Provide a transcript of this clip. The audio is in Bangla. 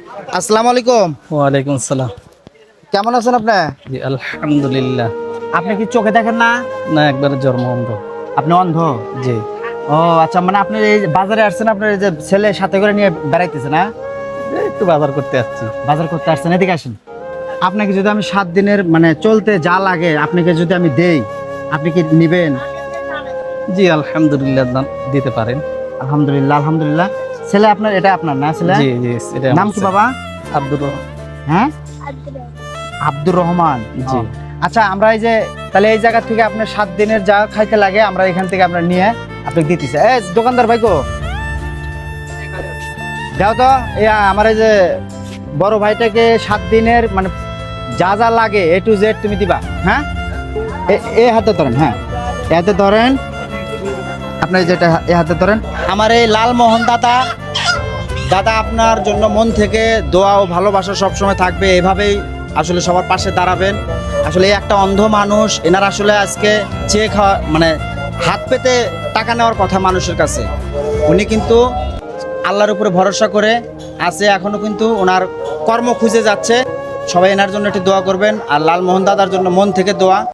আসসালামু আলাইকুম। ওয়ালাইকুম আসসালাম। কেমন আছেন আপনি? জি আলহামদুলিল্লাহ। আপনি কি চোখে দেখেন না? না, একবারে জন্ম অন্ধ। আপনি অন্ধ? জি। ও আচ্ছা, মানে আপনি এই বাজারে আসছেন, আপনার এই যে ছেলে সাথে করে নিয়ে বেড়াইতেছে না? একটু বাজার করতে আসছি। বাজার করতে আসছেন, এদিকে আসেন। আপনাকে যদি আমি 7 দিনের মানে চলতে যা লাগে আপনাকে যদি আমি দেই, আপনি কি নিবেন? জি আলহামদুলিল্লাহ, দিতে পারেন। আলহামদুলিল্লাহ আলহামদুলিল্লাহ। ছেলে আপনার, এটা আপনার না ছেলে? জি জি, এটা নাম কি বাবা? আব্দুর রহমান। হ্যাঁ, আব্দুর রহমান। জি। ও, আচ্ছা আমরা এই যে তাহলে এই জায়গা থেকে আপনার 7 দিনের যা খাইতে লাগে আমরা এখান থেকে আমরা নিয়ে আপনাকে দিতেছি। এই দোকানদার ভাই গো, যাও তো আমার এই যে বড় ভাইটাকে 7 দিনের মানে যা যা লাগে A to Z তুমি দিবা। হ্যাঁ, এই হাতে ধরেন। হ্যাঁ, এ হাতে ধরেন, আপনার যেটা এ হাতে ধরেন। আমার এই লালমোহন দাদা, দাদা আপনার জন্য মন থেকে দোয়া ও ভালোবাসা সবসময় থাকবে, এভাবেই আসলে সবার পাশে দাঁড়াবেন। আসলে এই একটা অন্ধ মানুষ, এনার আসলে আজকে চেয়ে খাওয়া মানে হাত পেতে টাকা নেওয়ার কথা মানুষের কাছে। উনি কিন্তু আল্লাহর উপরে ভরসা করে আছে, এখনো কিন্তু ওনার কর্ম খুঁজে যাচ্ছে। সবাই এনার জন্য একটু দোয়া করবেন, আর লালমোহন দাদার জন্য মন থেকে দোয়া।